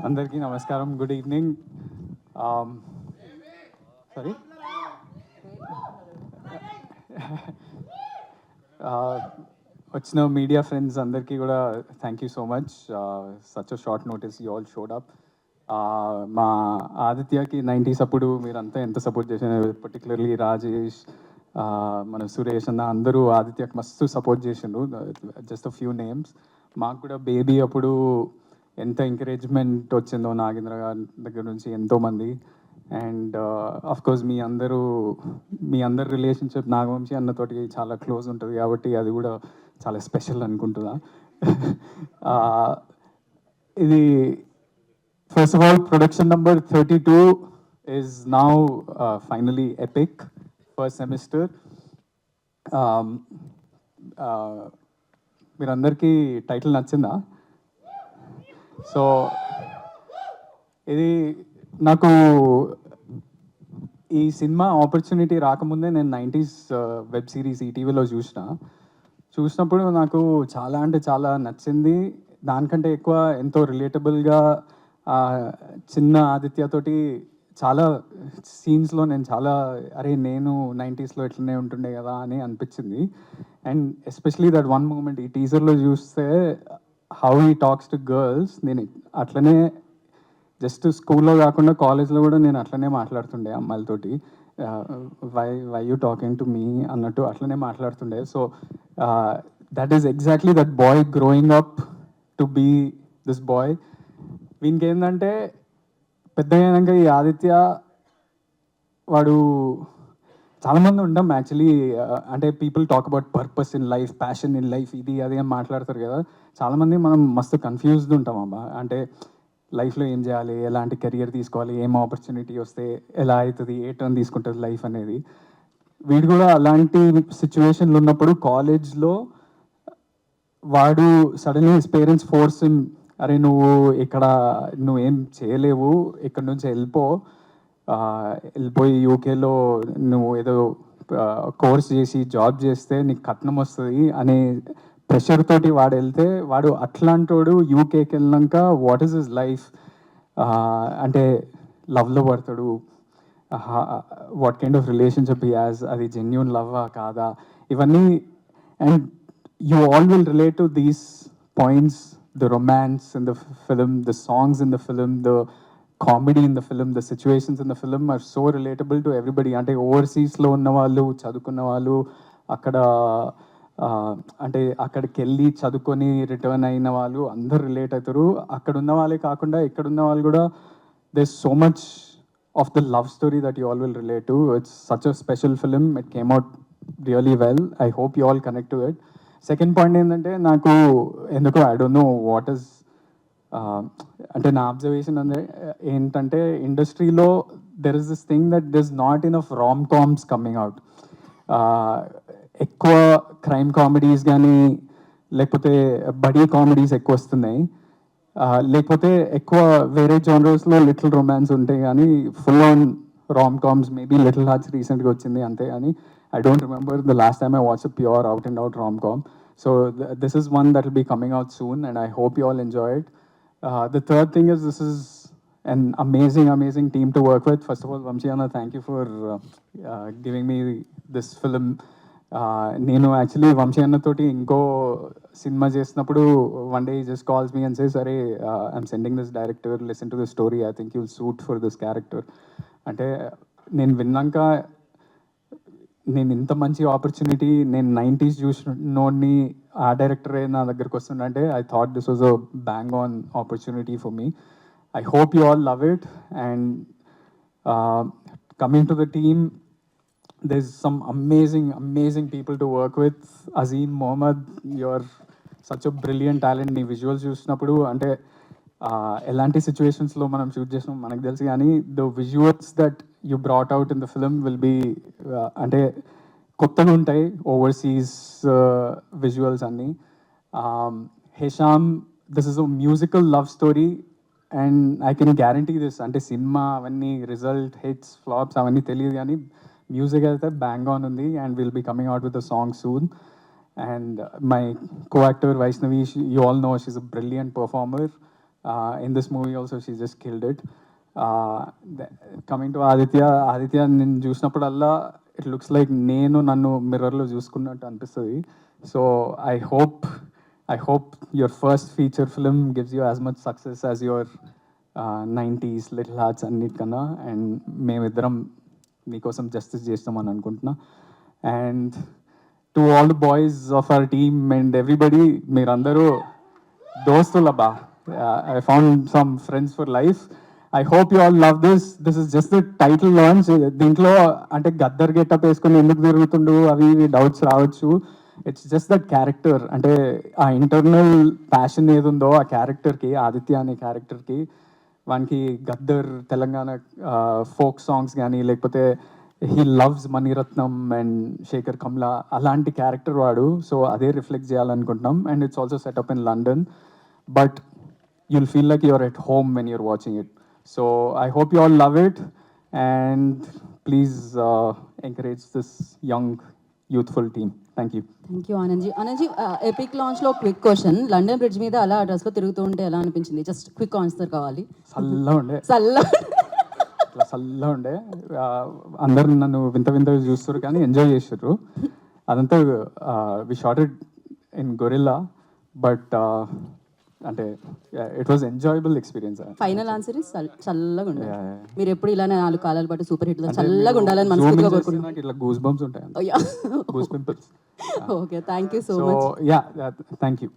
అందరికీ నమస్కారం, good evening. Sorry, వచ్చిన మీడియా ఫ్రెండ్స్ అందరికీ కూడా thank you so much. Such a short notice you all showed up. మా ఆదిత్యకి 90s అప్పుడు మీరంతా ఎంత సపోర్ట్ చేశారు, పర్టికులర్లీ రాజేష్, మన సురేష్ అన్న అందరూ ఆదిత్యకి మస్తు సపోర్ట్ చేసిండ్రు. Just a few names. మాకు కూడా బేబీ అప్పుడు ఎంత ఎంకరేజ్మెంట్ వచ్చిందో నాగేంద్ర గారి దగ్గర నుంచి ఎంతోమంది. అండ్ కోర్స్ మీ అందరు రిలేషన్షిప్ నాగవంశీ అన్నతోటి చాలా క్లోజ్ ఉంటుంది కాబట్టి అది కూడా చాలా స్పెషల్ అనుకుంటున్నా. ఇది first of all production number 32 is now finally epic. First semester. మీరందరికీ టైటిల్ నచ్చిందా? సో ఇది నాకు ఈ సినిమా ఆపర్చునిటీ రాకముందే నేను 90s వెబ్ సిరీస్ ఈటీవీలో చూసినప్పుడు నాకు చాలా అంటే చాలా నచ్చింది. దానికంటే ఎక్కువ ఎంతో రిలేటబుల్గా చిన్న ఆదిత్యతోటి చాలా సీన్స్లో నేను చాలా నేను 90స్లో ఎట్లనే ఉంటుండే కదా అని అనిపించింది. And especially that one moment ఈ టీజర్లో చూస్తే how he talks to girls, నేను అట్లనే జస్ట్ స్కూల్లో కాకుండా కాలేజ్లో కూడా నేను అట్లనే మాట్లాడుతుండే అమ్మాయిలతోటి. Why you talking to me అన్నట్టు అట్లనే మాట్లాడుతుండే. So that is exactly that boy growing up to be this boy. వీనికి ఏంటంటే పెద్ద అయినాక ఈ ఆదిత్య వాడు చాలామంది ఉంటాం యాక్చువల్లీ, అంటే people talk about purpose in life, passion in life, ఇది అది అని మాట్లాడతారు కదా. చాలామంది మనం మస్తు కన్ఫ్యూజ్డ్ ఉంటాం అబ్బా, అంటే లైఫ్లో ఏం చేయాలి, ఎలాంటి కెరియర్ తీసుకోవాలి, ఏం ఆపర్చునిటీ వస్తే ఎలా అవుతుంది, ఏ టర్న్ తీసుకుంటుంది లైఫ్ అనేది. వీడు కూడా అలాంటి సిచ్యువేషన్లు ఉన్నప్పుడు కాలేజ్లో వాడు suddenly his parents force him, అరే నువ్వేం చేయలేవు, ఇక్కడ నుంచి వెళ్ళిపోయి యూకేలో నువ్వు ఏదో కోర్స్ చేసి జాబ్ చేస్తే నీకు కట్నం వస్తుంది అనే ప్రెషర్ తోటి వాడు వెళ్తే, వాడు అట్లాంటోడు యూకేకి వెళ్ళినాక వాట్ ఈస్ హిస్ లైఫ్, అంటే లవ్లో పడతాడు, what kind of relationship he has, అది జెన్యూన్ లవ్వా కాదా, ఇవన్నీ. And you all will relate to these points, the romance in the film, the songs in the film, the comedy in the film, the situations in the film are so relatable to everybody. అంటే ఓవర్సీస్లో ఉన్న వాళ్ళు, చదువుకున్న వాళ్ళు, అక్కడ అంటే అక్కడికి వెళ్ళి చదువుకొని రిటర్న్ అయిన వాళ్ళు అందరు రిలేట్ అవుతారు. అక్కడ ఉన్న వాళ్ళే కాకుండా ఇక్కడ ఉన్న వాళ్ళు కూడా there's so much of the love story that you all will relate to. It's such a special film. It came out really well. I hope you all connect to it. Second point ఏంటంటే నాకు ఎందుకో I don't know what is, అంటే నా observation ఏంటంటే ఇండస్ట్రీలో there is this thing that there is not enough Ram comms coming out. ఎక్కువ crime comedies కానీ లేకపోతే బడీ కామెడీస్ ఎక్కువ వస్తున్నాయి, లేకపోతే ఎక్కువ వేరే జానర్స్లో లిటిల్ రొమాన్స్ ఉంటాయి కానీ full on Ram comms. Maybe little hearts రీసెంట్గా వచ్చింది అంతే, అని I don't remember the last time I watched a pure out and out rom-com. So this is one that will be coming out soon and I hope you all enjoy it. The third thing is this is an amazing team to work with. First of all, Vamshi Anna, thank you for giving me this film. నేను actually Vamsi అన్నతోటి ఇంకో cinema చేసినప్పుడు one day just calls me and says, అరే I'm sending this director, listen to this story, I think you'll suit for this character. అంటే నేను విన్నాక నేను ఇంత మంచి ఆపర్చునిటీ, నేను 90s చూసినోడిని ఆ డైరెక్టరే నా దగ్గరకు వస్తుందంటే I thought this was a bang on opportunity for me. I hope you all love it. And coming to the team, there's some amazing people to work with. Azim Mohammed, you're such a brilliant talent. నీ visuals చూసినప్పుడు అంటే ఎలాంటి సిచ్యువేషన్స్లో మనం shoot చేసినాం మనకు తెలుసు, కానీ the visuals that you brought out in the film will be అంటే కొత్తగా ఉంటాయి, ఓవర్సీస్ విజువల్స్ అన్నీ. Hesham, this is a musical love story and I can guarantee this. అంటే సినిమా అవన్నీ రిజల్ట్ హిట్స్ ఫ్లాప్స్ అవన్నీ తెలియదు, కానీ మ్యూజిక్ అయితే బ్యాంగ్ ఆన్ ఉంది and will be coming out with a song soon. And my co-actor Vaishnavi, you all know she's a brilliant performer. In this movie also, she just killed it. Coming to Aditya నేను చూసినప్పుడల్లా it looks like నేను నన్ను మిర్రర్లో చూసుకున్నట్టు అనిపిస్తుంది. So I hope your first feature film gives you as much success as your 90s Little Hearts అన్నిటికన్నా. And మేమిద్దరం మీకోసం జస్టిస్ చేస్తామని అనుకుంటున్నా. And to all the boys of our team and everybody, మీరందరూ దోస్తులబ్బా. I found some friends for life. I hope you all love this. This is just the title launch. దీంట్లో అంటే Gaddar getup వేసుకొని ఎందుకు తిరుగుతుండు అవి డౌట్స్ రావచ్చు. ఇట్స్ జస్ట్ దట్ క్యారెక్టర్, అంటే ఆ ఇంటర్నల్ ప్యాషన్ ఏది ఉందో ఆ క్యారెక్టర్కి, ఆదిత్య అనే క్యారెక్టర్కి, వానికి గద్దర్ తెలంగాణ ఫోక్ సాంగ్స్ కానీ లేకపోతే he loves Maniratnam and Sekhar Kammula, అలాంటి క్యారెక్టర్ వాడు. సో అదే రిఫ్లెక్ట్ చేయాలనుకుంటున్నాం. And it's also setup in London, but you'll feel like you're at home when you're watching it. So I hope you all love it, and please encourage this young, youthful team. Thank you. Thank you Anand ji. Anand ji, epic లాంచ్లో quick question, London bridge మీద అలా డ్రెస్లో తిరుగుతూ ఉంటే ఎలా అనిపించింది? Just quick answer కావాలి. చల్లగా ఉండే, చల్ల ఇట్లా చల్లగా ఉండే. అందరు నన్ను వింత వింతగా చూస్తారు కానీ ఎంజాయ్ చేసారు. అదంతా we shot it in gorilla, but అంటే it was enjoyable experience. Final answer is చల్లగా ఉండే. మీరు ఎప్పుడు ఇలానే 4 కాలాల పాటు సూపర్ హిట్ చల్లగా ఉండాలని మనస్ఫూర్తిగా కోరుకుంటున్నాను. ఇట్లా గూస్ బంప్స్ ఉంటాయి, goose pimples. Okay, thank you so much. Yeah, thank you.